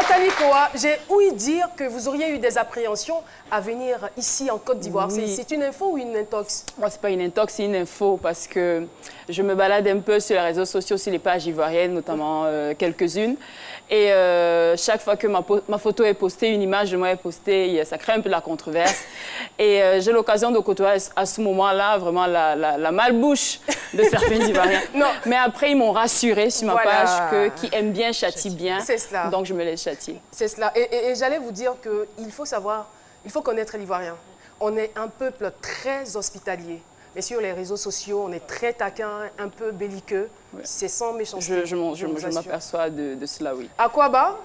Nathalie Koa, j'ai ouï dire que vous auriez eu des appréhensions à venir ici en Côte d'Ivoire. Oui. C'est une info ou une intox? Moi, c'est pas une intox, c'est une info parce que je me balade un peu sur les réseaux sociaux, sur les pages ivoiriennes, notamment quelques-unes. Et chaque fois que ma photo est postée, une image de moi est postée, ça crée un peu de la controverse. Et j'ai l'occasion de côtoyer à ce moment-là vraiment la malbouche de certains Ivoiriens. Non. Mais après, ils m'ont rassurée sur ma Voilà. page que qui aime bien châtie bien. C'est cela. Donc, je me laisse châtier. C'est cela. Et j'allais vous dire qu'il faut savoir, il faut connaître l'Ivoirien. On est un peuple très hospitalier. Mais sur les réseaux sociaux, on est très taquin, un peu belliqueux. Ouais. C'est sans méchanceté. Je m'aperçois de cela, oui. Akwaba,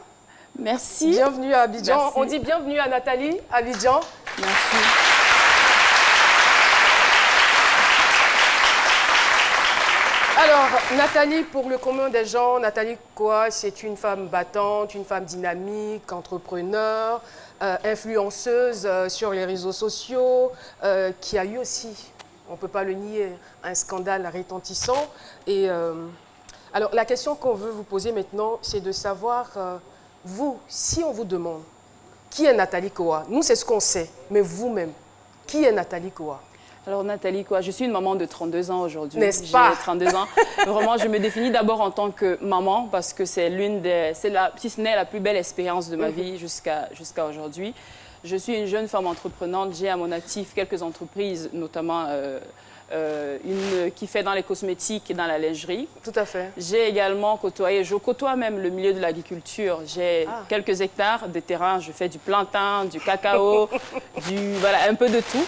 merci. Bienvenue à Abidjan. Merci. On dit bienvenue à Nathalie, Abidjan. Merci. Alors, Nathalie, pour le commun des gens, Nathalie Koa, c'est une femme battante, une femme dynamique, entrepreneur, influenceuse sur les réseaux sociaux, qui a eu aussi, on ne peut pas le nier, un scandale retentissant. Et alors, la question qu'on veut vous poser maintenant, c'est de savoir, vous, si on vous demande, qui est Nathalie Koa? Nous, c'est ce qu'on sait, mais vous-même, qui est Nathalie Koa? Alors Nathalie, je suis une maman de 32 ans aujourd'hui. N'est-ce pas? J'ai 32 ans. Vraiment, je me définis d'abord en tant que maman parce que c'est si ce n'est la plus belle expérience de ma vie jusqu'à aujourd'hui. Je suis une jeune femme entreprenante. J'ai à mon actif quelques entreprises, notamment une qui fait dans les cosmétiques et dans la lingerie. Tout à fait. J'ai également je côtoie même le milieu de l'agriculture. J'ai quelques hectares de terrain. Je fais du plantain, du cacao, voilà, un peu de tout.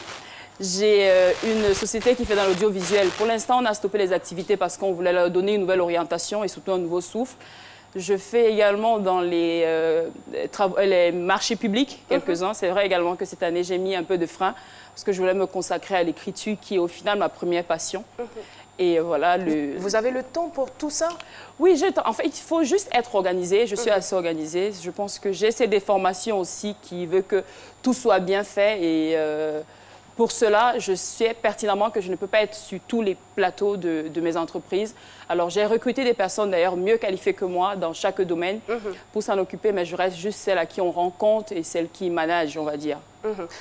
J'ai une société qui fait dans l'audiovisuel. Pour l'instant, on a stoppé les activités parce qu'on voulait leur donner une nouvelle orientation et surtout un nouveau souffle. Je fais également dans les marchés publics, quelques-uns. C'est vrai également que cette année, j'ai mis un peu de frein parce que je voulais me consacrer à l'écriture qui est au final ma première passion. Et voilà, Vous avez le temps pour tout ça? Oui, en fait, il faut juste être organisé. Je suis assez organisée. Je pense que j'ai ces déformations aussi qui veut que tout soit bien fait et... pour cela, je sais pertinemment que je ne peux pas être sur tous les plateaux de mes entreprises. Alors, j'ai recruté des personnes d'ailleurs mieux qualifiées que moi dans chaque domaine pour s'en occuper, mais je reste juste celle à qui on rend compte et celle qui manage, on va dire.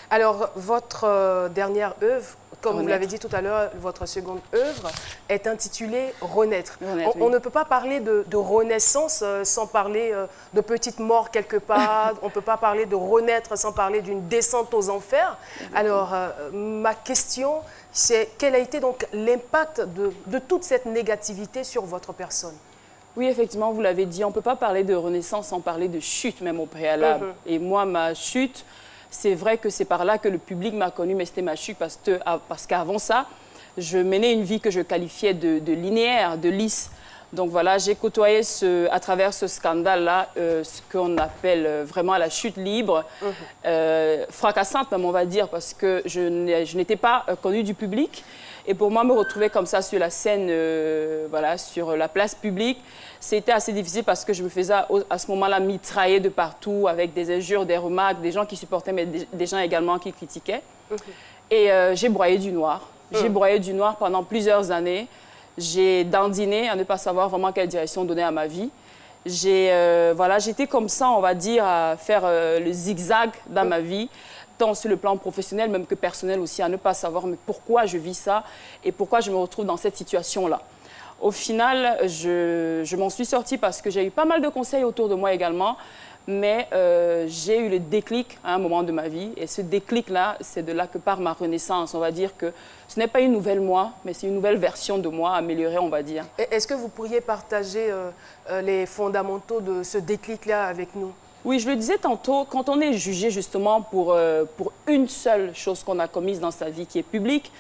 Alors, votre dernière œuvre, comme vous l'avez dit tout à l'heure, votre seconde œuvre est intitulée Renaître. On ne peut pas parler de renaissance sans parler de petite mort quelque part. On ne peut pas parler de renaître sans parler d'une descente aux enfers. Alors, ma question, c'est quel a été donc l'impact de toute cette négativité sur votre personne? Oui, effectivement, vous l'avez dit, on ne peut pas parler de renaissance sans parler de chute même au préalable. Et moi, ma chute... C'est vrai que c'est par là que le public m'a connue, mais c'était ma chute parce qu'avant ça, je menais une vie que je qualifiais de linéaire, de lisse. Donc voilà, j'ai côtoyé à travers ce scandale-là ce qu'on appelle vraiment la chute libre, fracassante même on va dire, parce que je n'étais pas connue du public. Et pour moi, me retrouver comme ça sur la scène, voilà, sur la place publique, c'était assez difficile parce que je me faisais à ce moment-là mitrailler de partout avec des injures, des remarques, des gens qui supportaient, mais des gens également qui critiquaient. Et j'ai broyé du noir. J'ai broyé du noir pendant plusieurs années. J'ai dandiné à ne pas savoir vraiment quelle direction donner à ma vie. Voilà, j'étais comme ça, on va dire, à faire le zigzag dans ma vie, tant sur le plan professionnel, même que personnel aussi, à ne pas savoir mais pourquoi je vis ça et pourquoi je me retrouve dans cette situation-là. Au final, je m'en suis sortie parce que j'ai eu pas mal de conseils autour de moi également, mais j'ai eu le déclic à un moment de ma vie. Et ce déclic-là, c'est de là que part ma renaissance. On va dire que ce n'est pas une nouvelle moi, mais c'est une nouvelle version de moi améliorée, on va dire. Est-ce que vous pourriez partager les fondamentaux de ce déclic-là avec nous? Oui, je le disais tantôt, quand on est jugé justement pour une seule chose qu'on a commise dans sa vie qui est publique,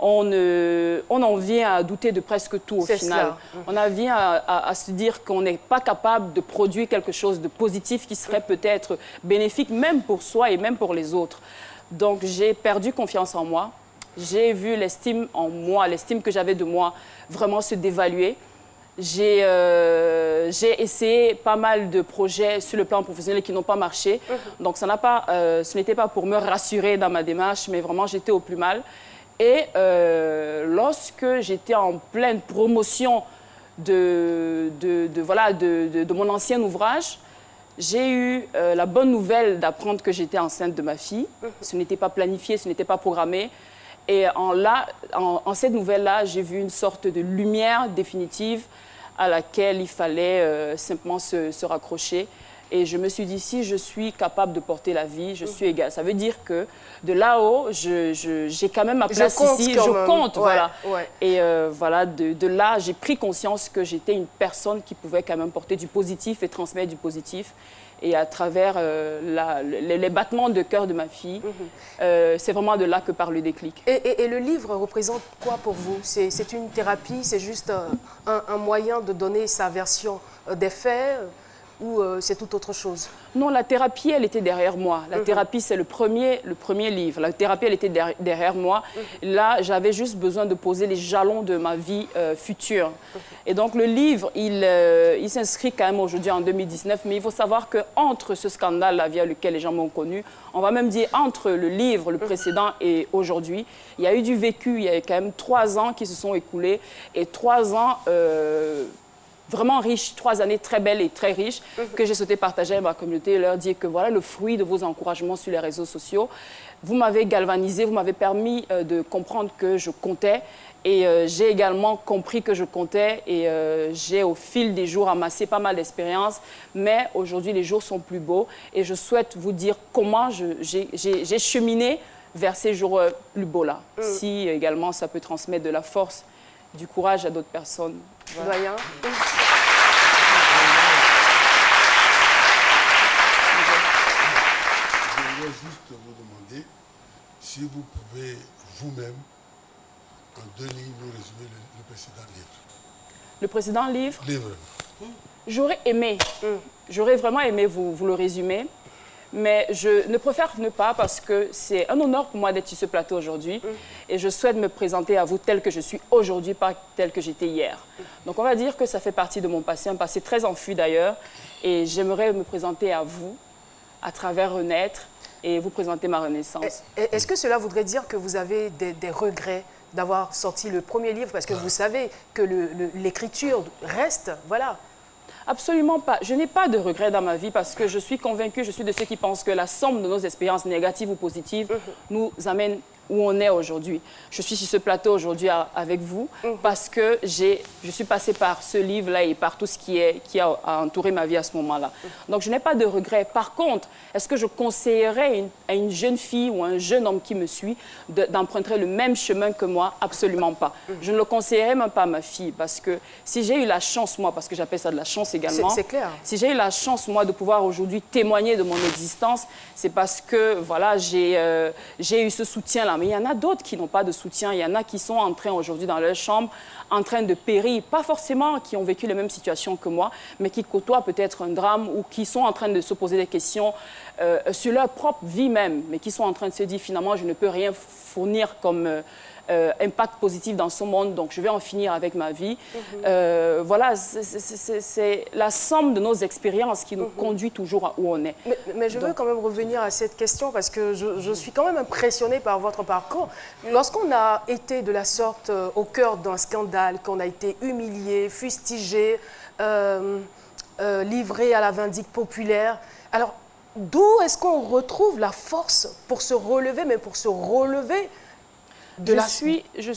on en vient à douter de presque tout au final. On en vient à se dire qu'on n'est pas capable de produire quelque chose de positif qui serait peut-être bénéfique même pour soi et même pour les autres. Donc j'ai perdu confiance en moi. J'ai vu l'estime en moi, l'estime que j'avais de moi vraiment se dévaluer. J'ai essayé pas mal de projets sur le plan professionnel qui n'ont pas marché. Donc ce n'était pas pour me rassurer dans ma démarche, mais vraiment j'étais au plus mal. Et lorsque j'étais en pleine promotion de mon ancien ouvrage, j'ai eu la bonne nouvelle d'apprendre que j'étais enceinte de ma fille. Ce n'était pas planifié, ce n'était pas programmé. Et en cette nouvelle-là, j'ai vu une sorte de lumière définitive à laquelle il fallait simplement se raccrocher. Et je me suis dit, si je suis capable de porter la vie, je suis égale. Ça veut dire que de là-haut, j'ai quand même ma place ici. Je compte, voilà. Ouais. Et voilà, de là, j'ai pris conscience que j'étais une personne qui pouvait quand même porter du positif et transmettre du positif. Et à travers les battements de cœur de ma fille, c'est vraiment de là que part le déclic. Et le livre représente quoi pour vous? C'est une thérapie, c'est juste un moyen de donner sa version des faits ou c'est tout autre chose? Non, la thérapie, elle était derrière moi. La thérapie, c'est le premier livre. La thérapie, elle était derrière moi. Là, j'avais juste besoin de poser les jalons de ma vie future. Et donc, le livre, il s'inscrit quand même aujourd'hui en 2019. Mais il faut savoir qu'entre ce scandale-là via lequel les gens m'ont connu, on va même dire entre le livre, le précédent et aujourd'hui, il y a eu du vécu. Il y a eu quand même 3 ans qui se sont écoulés. Et 3 ans... vraiment riche, 3 années très belles et très riches que j'ai souhaité partager avec ma communauté et leur dire que voilà le fruit de vos encouragements sur les réseaux sociaux. Vous m'avez galvanisé, vous m'avez permis de comprendre que je comptais et j'ai également compris que je comptais et j'ai au fil des jours amassé pas mal d'expérience, mais aujourd'hui les jours sont plus beaux et je souhaite vous dire comment j'ai cheminé vers ces jours plus beaux-là. Si également ça peut transmettre de la force, du courage à d'autres personnes. Voilà. Doyen. Je voudrais juste vous demander si vous pouvez vous-même, en 2 lignes, nous résumer le précédent livre. Le précédent livre? J'aurais aimé, j'aurais vraiment aimé vous le résumer. Mais je ne préfère ne pas parce que c'est un honneur pour moi d'être sur ce plateau aujourd'hui. Et je souhaite me présenter à vous tel que je suis aujourd'hui, pas tel que j'étais hier. Donc on va dire que ça fait partie de mon passé, un passé très enfui d'ailleurs. Et j'aimerais me présenter à vous à travers Renaître et vous présenter ma renaissance. Est-ce que cela voudrait dire que vous avez des regrets d'avoir sorti le premier livre? Parce que vous savez que l'écriture reste, voilà. Absolument pas. Je n'ai pas de regrets dans ma vie parce que je suis convaincue, je suis de ceux qui pensent que la somme de nos expériences négatives ou positives nous amène où on est aujourd'hui. Je suis sur ce plateau aujourd'hui avec vous parce que je suis passée par ce livre-là et par tout ce qui a entouré ma vie à ce moment-là. Donc, je n'ai pas de regrets. Par contre, est-ce que je conseillerais à une jeune fille ou un jeune homme qui me suit d'emprunter le même chemin que moi? Absolument pas. Je ne le conseillerais même pas à ma fille parce que si j'ai eu la chance, moi, parce que j'appelle ça de la chance également. C'est clair. Si j'ai eu la chance, moi, de pouvoir aujourd'hui témoigner de mon existence, c'est parce que, voilà, j'ai eu ce soutien-là. Mais il y en a d'autres qui n'ont pas de soutien. Il y en a qui sont en train aujourd'hui dans leur chambre, en train de périr, pas forcément qui ont vécu les mêmes situations que moi, mais qui côtoient peut-être un drame ou qui sont en train de se poser des questions sur leur propre vie même, mais qui sont en train de se dire finalement je ne peux rien fournir comme impact positif dans ce monde, donc je vais en finir avec ma vie. Voilà, c'est la somme de nos expériences qui nous conduit toujours à où on est. Mais je veux quand même revenir à cette question parce que je suis quand même impressionnée par votre parcours. Lorsqu'on a été de la sorte au cœur d'un scandale, qu'on a été humilié, fustigé, livré à la vindicte populaire, alors d'où est-ce qu'on retrouve la force pour se relever, mais pour se relever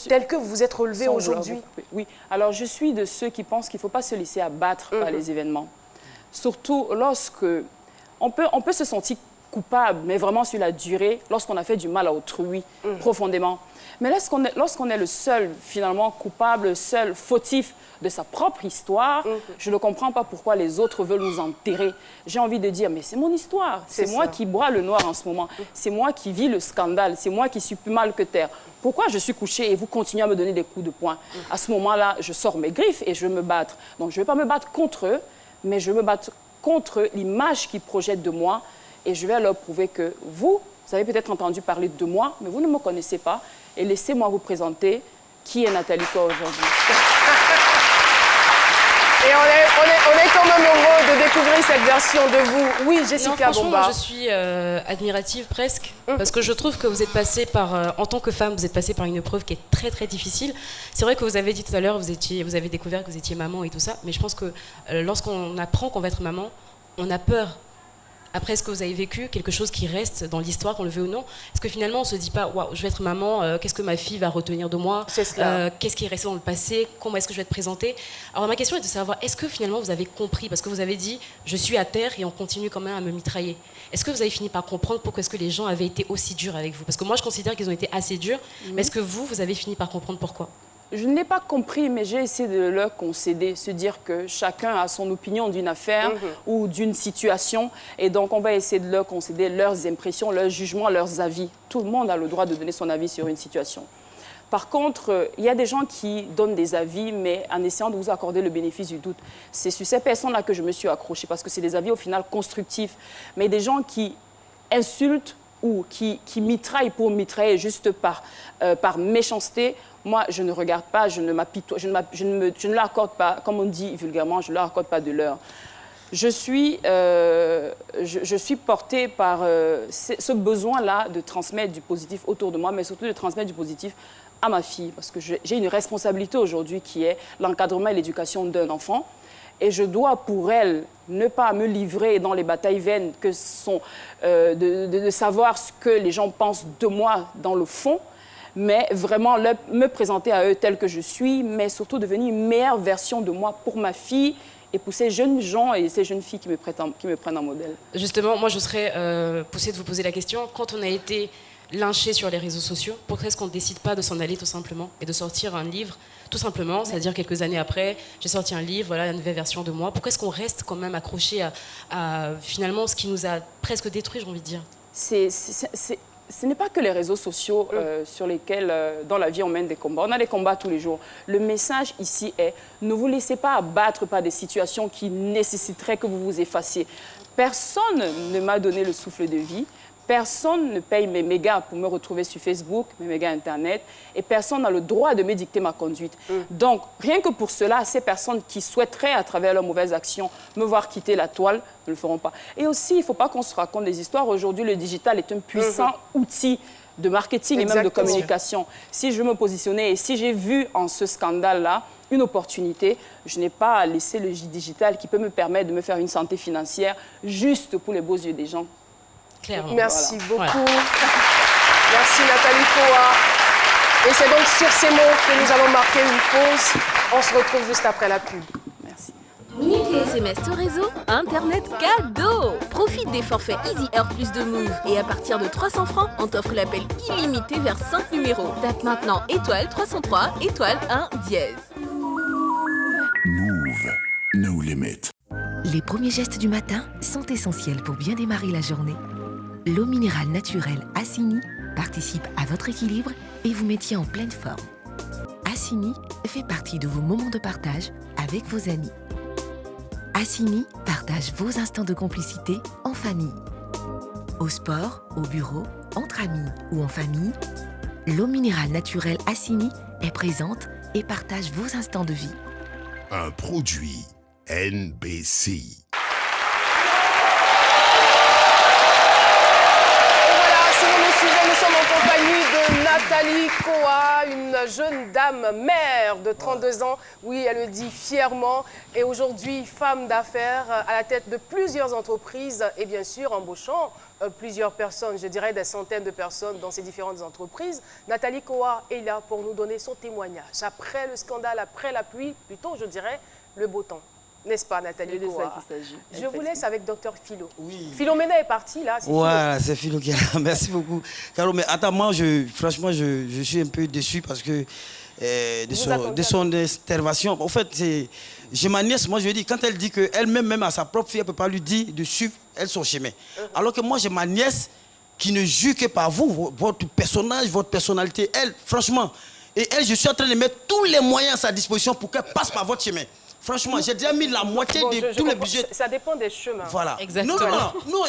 tel que vous vous êtes relevé aujourd'hui? Oui, alors je suis de ceux qui pensent qu'il ne faut pas se laisser abattre par les événements. Surtout lorsque on peut se sentir coupable, mais vraiment sur la durée, lorsqu'on a fait du mal à autrui profondément. Mais lorsqu'on est le seul, finalement, coupable, le seul fautif de sa propre histoire, je ne comprends pas pourquoi les autres veulent nous enterrer. J'ai envie de dire, mais c'est mon histoire. C'est moi qui bois le noir en ce moment. C'est moi qui vis le scandale. C'est moi qui suis plus mal que terre. Pourquoi je suis couchée et vous continuez à me donner des coups de poing? À ce moment-là, je sors mes griffes et je veux me battre. Donc, je ne vais pas me battre contre eux, mais je veux me battre contre l'image qu'ils projettent de moi. Et je vais leur prouver que vous avez peut-être entendu parler de moi, mais vous ne me connaissez pas. Et laissez-moi vous présenter qui est Nathalie Koa aujourd'hui. Et on est quand même heureux de découvrir cette version de vous. Oui, Jessica Bomba. Franchement, je suis admirative presque, parce que je trouve que vous êtes passée par, en tant que femme, vous êtes passée par une épreuve qui est très très difficile. C'est vrai que vous avez dit tout à l'heure, vous avez découvert que vous étiez maman et tout ça, mais je pense que lorsqu'on apprend qu'on va être maman, on a peur après ce que vous avez vécu, quelque chose qui reste dans l'histoire, qu'on le veut ou non. Est-ce que finalement, on ne se dit pas, waouh, je vais être maman, qu'est-ce que ma fille va retenir de moi? C'est cela. Qu'est-ce qui est resté dans le passé? Comment est-ce que je vais être présentée? Alors ma question est de savoir, est-ce que finalement vous avez compris? Parce que vous avez dit, je suis à terre et on continue quand même à me mitrailler. Est-ce que vous avez fini par comprendre pourquoi est-ce que les gens avaient été aussi durs avec vous? Parce que moi, je considère qu'ils ont été assez durs, mais est-ce que vous avez fini par comprendre pourquoi? Je n'ai pas compris, mais j'ai essayé de leur concéder, se dire que chacun a son opinion d'une affaire ou d'une situation. Et donc, on va essayer de leur concéder leurs impressions, leurs jugements, leurs avis. Tout le monde a le droit de donner son avis sur une situation. Par contre, il y a des gens qui donnent des avis, mais en essayant de vous accorder le bénéfice du doute. C'est sur ces personnes-là que je me suis accrochée, parce que c'est des avis au final constructifs. Mais des gens qui insultent ou qui mitraillent pour mitrailler juste par méchanceté, moi, je ne regarde pas, je ne leur accorde pas, comme on dit vulgairement, je ne leur accorde pas de l'heure. Je suis portée par ce besoin-là de transmettre du positif autour de moi, mais surtout de transmettre du positif à ma fille, parce que j'ai une responsabilité aujourd'hui qui est l'encadrement et l'éducation d'un enfant. Et je dois, pour elle, ne pas me livrer dans les batailles vaines que sont de savoir ce que les gens pensent de moi dans le fond, mais vraiment me présenter à eux tel que je suis, mais surtout devenir une meilleure version de moi pour ma fille et pour ces jeunes gens et ces jeunes filles qui me prennent en modèle. Justement, moi, je serais poussée de vous poser la question, quand on a été lynché sur les réseaux sociaux, pourquoi est-ce qu'on ne décide pas de s'en aller tout simplement et de sortir un livre tout simplement, c'est-à-dire quelques années après, j'ai sorti un livre, voilà la nouvelle version de moi. Pourquoi est-ce qu'on reste quand même accroché à finalement ce qui nous a presque détruit, j'ai envie de dire? Ce n'est pas que les réseaux sociaux sur lesquels, dans la vie, on mène des combats. On a des combats tous les jours. Le message ici est, ne vous laissez pas abattre par des situations qui nécessiteraient que vous vous effaciez. Personne ne m'a donné le souffle de vie. Personne ne paye mes mégas pour me retrouver sur Facebook, mes mégas Internet, et personne n'a le droit de me dicter ma conduite. Donc, rien que pour cela, ces personnes qui souhaiteraient, à travers leurs mauvaises actions, me voir quitter la toile, ne le feront pas. Et aussi, il ne faut pas qu'on se raconte des histoires. Aujourd'hui, le digital est un puissant outil de marketing et même de communication. Si je veux me positionner et si j'ai vu en ce scandale-là une opportunité, je n'ai pas à laisser le digital qui peut me permettre de me faire une santé financière juste pour les beaux yeux des gens. Clairement. Merci beaucoup. Voilà. Merci Nathalie Koa. Et c'est donc sur ces mots que nous allons marquer une pause. On se retrouve juste après la pub. Merci. Minutes et SMS tout réseau, Internet cadeau. Profite des forfaits Easy Heure plus de Move. Et à partir de 300 francs, on t'offre l'appel illimité vers 5 numéros. Tape maintenant étoile 303, étoile 1 dièse. Move, no limit. Les premiers gestes du matin sont essentiels pour bien démarrer la journée. L'eau minérale naturelle Assini participe à votre équilibre et vous maintient en pleine forme. Assini fait partie de vos moments de partage avec vos amis. Assini partage vos instants de complicité en famille. Au sport, au bureau, entre amis ou en famille, l'eau minérale naturelle Assini est présente et partage vos instants de vie. Un produit NBC. Nous sommes en compagnie de Nathalie Koa, une jeune dame mère de 32 ans. Oui, elle le dit fièrement. Et aujourd'hui, femme d'affaires à la tête de plusieurs entreprises et bien sûr embauchant plusieurs personnes, je dirais des centaines de personnes dans ces différentes entreprises. Nathalie Koa est là pour nous donner son témoignage. Après le scandale, après la pluie, plutôt je dirais le beau temps. N'est-ce pas, Nathalie Koa? Je vous laisse avec Dr Philo. Oui. Philomena est partie, là. Voilà, c'est Philo qui est là. Merci beaucoup. Caro, mais attends, moi, franchement, je suis un peu déçu parce que de son intervention. En fait, j'ai ma nièce, moi, je lui dis, quand elle dit qu'elle-même, même à sa propre fille, elle ne peut pas lui dire de suivre elle son chemin. Alors que moi, j'ai ma nièce qui ne juge que par vous, votre personnage, votre personnalité. Elle, franchement, et elle, je suis en train de mettre tous les moyens à sa disposition pour qu'elle passe par votre chemin. Franchement, j'ai déjà mis la moitié de tous les budgets. Ça dépend des chemins. Voilà. Exactement. Non,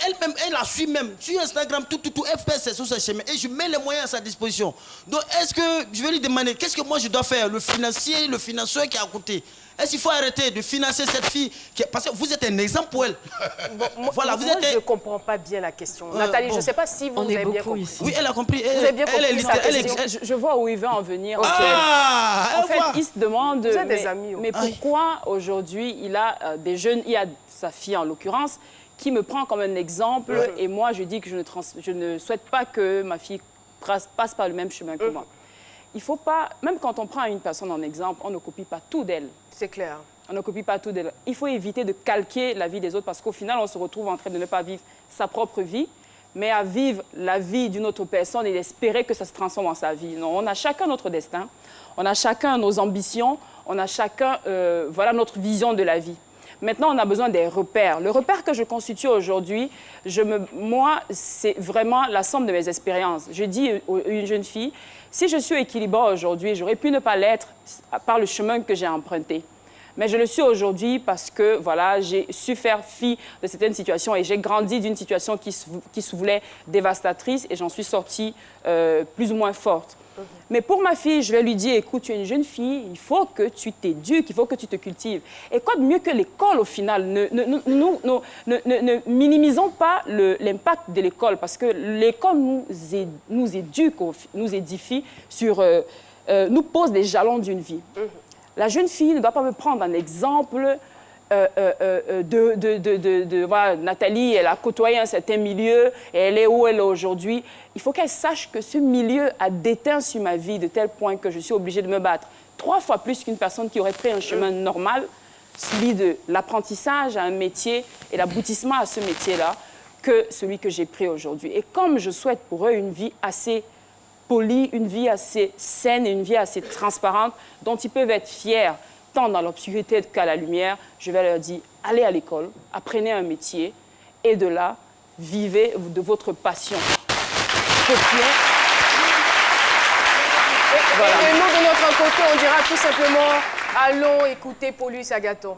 elle-même, elle la suit même. Sur Instagram, tout, elle fait c'est sur ce chemin. Et je mets les moyens à sa disposition. Donc, est-ce que, je vais lui demander, qu'est-ce que moi je dois faire? Le financier, le financeur qui est à côté. Est-ce qu'il faut arrêter de financer cette fille parce que vous êtes un exemple pour elle. Bon, voilà, moi, je ne comprends pas bien la question. Nathalie, je ne sais pas si vous avez bien compris. Oui, elle a compris. Vous avez bien compris. Je vois où il veut en venir. Ah, en fait, il se demande, vous êtes des amis, mais pourquoi aujourd'hui il a des jeunes, il y a sa fille en l'occurrence, qui me prend comme un exemple et moi, je dis que je ne souhaite pas que ma fille passe par le même chemin que moi. Il ne faut pas, même quand on prend une personne en exemple, on ne copie pas tout d'elle. C'est clair. On ne copie pas tout d'elle. Il faut éviter de calquer la vie des autres parce qu'au final, on se retrouve en train de ne pas vivre sa propre vie, mais à vivre la vie d'une autre personne et d'espérer que ça se transforme en sa vie. Non, on a chacun notre destin, on a chacun nos ambitions, on a chacun voilà, notre vision de la vie. Maintenant, on a besoin des repères. Le repère que je constitue aujourd'hui, moi, c'est vraiment la somme de mes expériences. Je dis à une jeune fille, si je suis équilibrée aujourd'hui, j'aurais pu ne pas l'être par le chemin que j'ai emprunté. Mais je le suis aujourd'hui parce que voilà, j'ai su faire fi de certaines situations et j'ai grandi d'une situation qui se voulait dévastatrice et j'en suis sortie plus ou moins forte. Mais pour ma fille, je vais lui dire, écoute, tu es une jeune fille, il faut que tu t'éduques, il faut que tu te cultives. Et quoi de mieux que l'école au final? Ne minimisons pas l'impact de l'école parce que l'école nous éduque, nous édifie, nous pose des jalons d'une vie. La jeune fille ne doit pas me prendre un exemple voilà, Nathalie, elle a côtoyé un certain milieu et elle est où elle est aujourd'hui. Il faut qu'elle sache que ce milieu a déteint sur ma vie de tel point que je suis obligée de me battre 3 fois plus qu'une personne qui aurait pris un chemin normal, celui de l'apprentissage à un métier et l'aboutissement à ce métier-là, que celui que j'ai pris aujourd'hui. Et comme je souhaite pour eux une vie assez polie, une vie assez saine et une vie assez transparente dont ils peuvent être fiers, tant dans l'obscurité qu'à la lumière, je vais leur dire, allez à l'école, apprenez un métier et de là, vivez de votre passion. Voilà. Et nous, de notre côté, on dira tout simplement, allons écouter Paulus Agathon.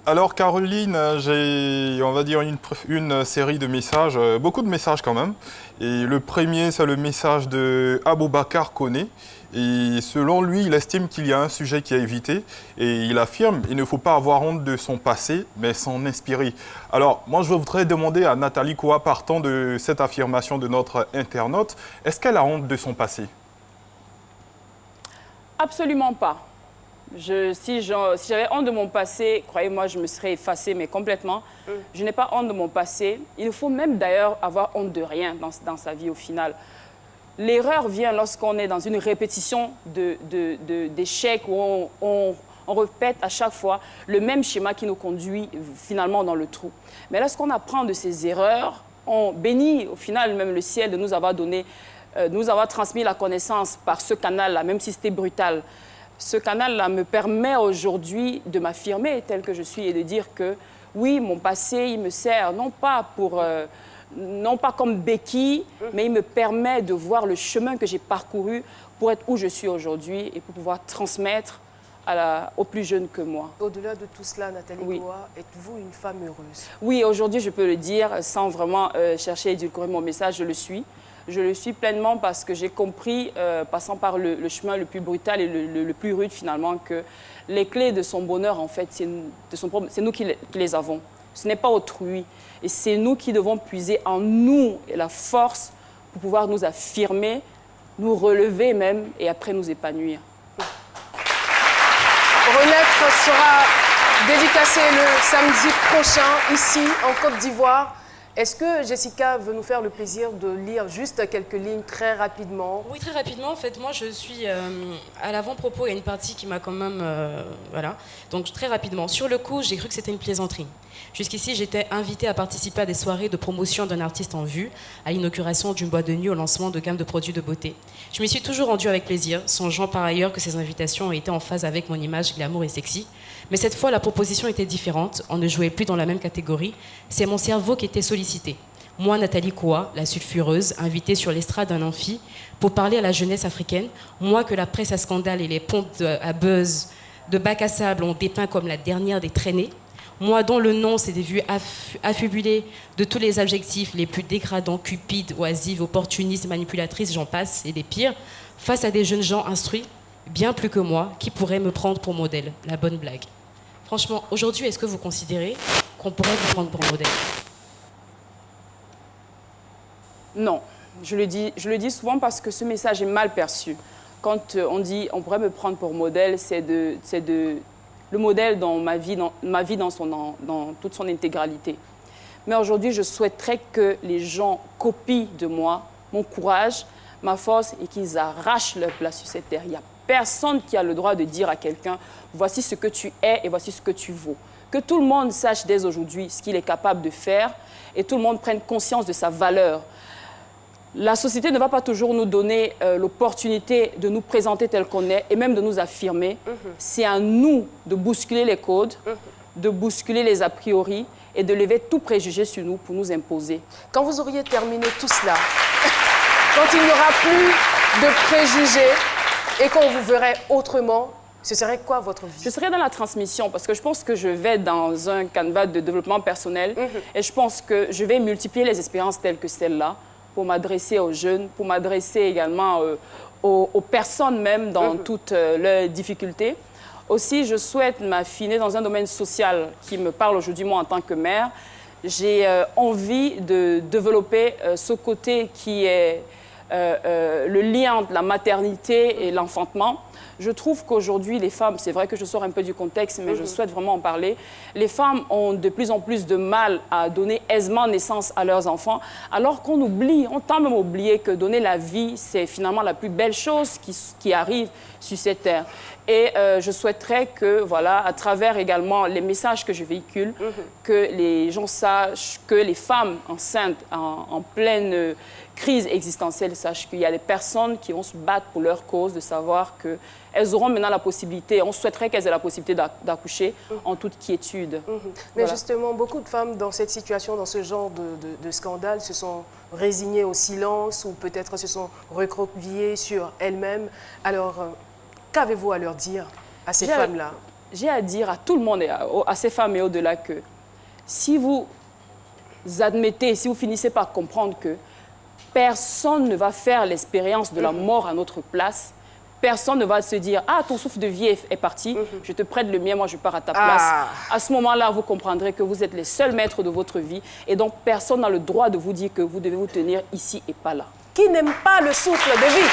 Alors Caroline, j'ai, on va dire, une série de messages, beaucoup de messages quand même. Et le premier, c'est le message de Aboubacar Koné. Et selon lui, il estime qu'il y a un sujet qui est évité. Et il affirme qu'il ne faut pas avoir honte de son passé, mais s'en inspirer. Alors, moi, je voudrais demander à Nathalie Koua, partant de cette affirmation de notre internaute, est-ce qu'elle a honte de son passé? Absolument pas. Si j'avais honte de mon passé, croyez-moi, je me serais effacée, mais complètement. Je n'ai pas honte de mon passé. Il faut même d'ailleurs avoir honte de rien dans sa vie au final. L'erreur vient lorsqu'on est dans une répétition d'échecs où on répète à chaque fois le même schéma qui nous conduit finalement dans le trou. Mais lorsqu'on apprend de ces erreurs, on bénit au final même le ciel de nous avoir donné, nous avoir transmis la connaissance par ce canal-là, même si c'était brutal. Ce canal-là me permet aujourd'hui de m'affirmer tel que je suis et de dire que oui, mon passé, il me sert non pas comme béquille, mais il me permet de voir le chemin que j'ai parcouru pour être où je suis aujourd'hui et pour pouvoir transmettre aux plus jeunes que moi. Au-delà de tout cela, Nathalie Koua, êtes-vous une femme heureuse? Oui, aujourd'hui, je peux le dire sans vraiment chercher à édulcorer mon message, je le suis. Je le suis pleinement parce que j'ai compris, passant par le chemin le plus brutal et le plus rude finalement, que les clés de son bonheur, en fait, c'est nous qui les avons. Ce n'est pas autrui. Et c'est nous qui devons puiser en nous la force pour pouvoir nous affirmer, nous relever même et après nous épanouir. Renaître sera dédicacé le samedi prochain, ici, en Côte d'Ivoire. Est-ce que Jessica veut nous faire le plaisir de lire juste quelques lignes très rapidement? Oui, très rapidement. En fait, moi, je suis à l'avant-propos. Il y a une partie qui m'a quand même... voilà. Donc, très rapidement. Sur le coup, j'ai cru que c'était une plaisanterie. Jusqu'ici, j'étais invitée à participer à des soirées de promotion d'un artiste en vue, à l'inauguration d'une boîte de nuit, au lancement de gamme de produits de beauté. Je m'y suis toujours rendue avec plaisir, songeant par ailleurs que ces invitations étaient en phase avec mon image glamour et sexy. Mais cette fois, la proposition était différente. On ne jouait plus dans la même catégorie. C'est mon cerveau qui était sollicité. Moi, Nathalie Koua, la sulfureuse, invitée sur l'estrade d'un amphi pour parler à la jeunesse africaine. Moi que la presse à scandale et les pompes à buzz de bac à sable ont dépeint comme la dernière des traînées. Moi dont le nom s'était vu affubulé de tous les adjectifs les plus dégradants, cupides, oisives, opportunistes, manipulatrices, j'en passe, et des pires, face à des jeunes gens instruits, bien plus que moi, qui pourraient me prendre pour modèle. La bonne blague. Franchement, aujourd'hui, est-ce que vous considérez qu'on pourrait vous prendre pour modèle? Non. Je le dis souvent parce que ce message est mal perçu. Quand on dit « on pourrait me prendre pour modèle », c'est de le modèle dans ma vie dans toute son intégralité. Mais aujourd'hui, je souhaiterais que les gens copient de moi mon courage, ma force et qu'ils arrachent leur place sur cette terre. Il n'y a personne qui a le droit de dire à quelqu'un « voici ce que tu es et voici ce que tu vaux ». Que tout le monde sache dès aujourd'hui ce qu'il est capable de faire et tout le monde prenne conscience de sa valeur. La société ne va pas toujours nous donner l'opportunité de nous présenter tel qu'on est et même de nous affirmer. C'est à nous de bousculer les codes, de bousculer les a priori et de lever tout préjugé sur nous pour nous imposer. Quand vous auriez terminé tout cela, quand il n'y aura plus de préjugés et qu'on vous verrait autrement, ce serait quoi votre vie? Je serais dans la transmission parce que je pense que je vais dans un canevas de développement personnel et je pense que je vais multiplier les expériences telles que celle-là pour m'adresser aux jeunes, pour m'adresser également aux personnes même dans toutes leurs difficultés. Aussi, je souhaite m'affiner dans un domaine social qui me parle aujourd'hui, moi, en tant que mère. J'ai envie de développer ce côté qui est le lien entre la maternité et l'enfantement. Je trouve qu'aujourd'hui, les femmes, c'est vrai que je sors un peu du contexte, mais je souhaite vraiment en parler, les femmes ont de plus en plus de mal à donner aisément naissance à leurs enfants, alors qu'on oublie, on tend même à oublier que donner la vie, c'est finalement la plus belle chose qui arrive sur cette terre. Et je souhaiterais que, voilà, à travers également les messages que je véhicule, que les gens sachent que les femmes enceintes en pleine crise existentielle sachent qu'il y a des personnes qui vont se battre pour leur cause, de savoir qu'elles auront maintenant la possibilité, on souhaiterait qu'elles aient la possibilité d'accoucher en toute quiétude. Mais Voilà. justement, beaucoup de femmes dans cette situation, dans ce genre de scandale, se sont résignées au silence ou peut-être se sont recroquevillées sur elles-mêmes. Alors, qu'avez-vous à leur dire à ces femmes-là? J'ai à dire à tout le monde, et à ces femmes et au-delà, que si vous admettez, si vous finissez par comprendre que personne ne va faire l'expérience de la mort à notre place, personne ne va se dire « Ah, ton souffle de vie est parti, je te prête le mien, moi je pars à ta place. À ce moment-là, vous comprendrez que vous êtes les seuls maîtres de votre vie et donc personne n'a le droit de vous dire que vous devez vous tenir ici et pas là. » Qui n'aime pas le souffle de vie?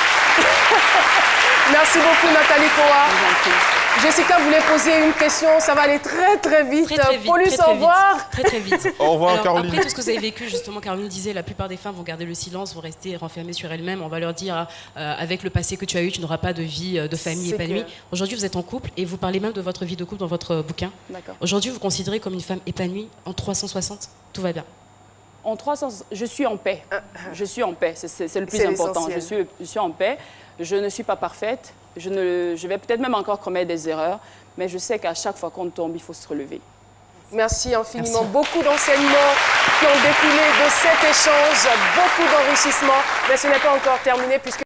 Merci beaucoup, Nathalie Kowa. Jessica voulait poser une question, ça va aller très très vite. Paulus, au revoir. Très vite. Au revoir, Alors, Caroline. après tout ce que vous avez vécu, justement, Caroline disait, la plupart des femmes vont garder le silence, vont rester renfermées sur elles-mêmes. On va leur dire, avec le passé que tu as eu, tu n'auras pas de vie de famille épanouie. Aujourd'hui, vous êtes en couple et vous parlez même de votre vie de couple dans votre bouquin. Aujourd'hui, vous vous considérez comme une femme épanouie en 360? Tout va bien? En 300, je suis en paix. Je suis en paix, c'est le plus important. Je suis en paix. Je ne suis pas parfaite. Je vais peut-être même encore commettre des erreurs, mais je sais qu'à chaque fois qu'on tombe, il faut se relever. Merci infiniment. Merci. Beaucoup d'enseignements qui ont découlé de cet échange, beaucoup d'enrichissement. Mais ce n'est pas encore terminé puisque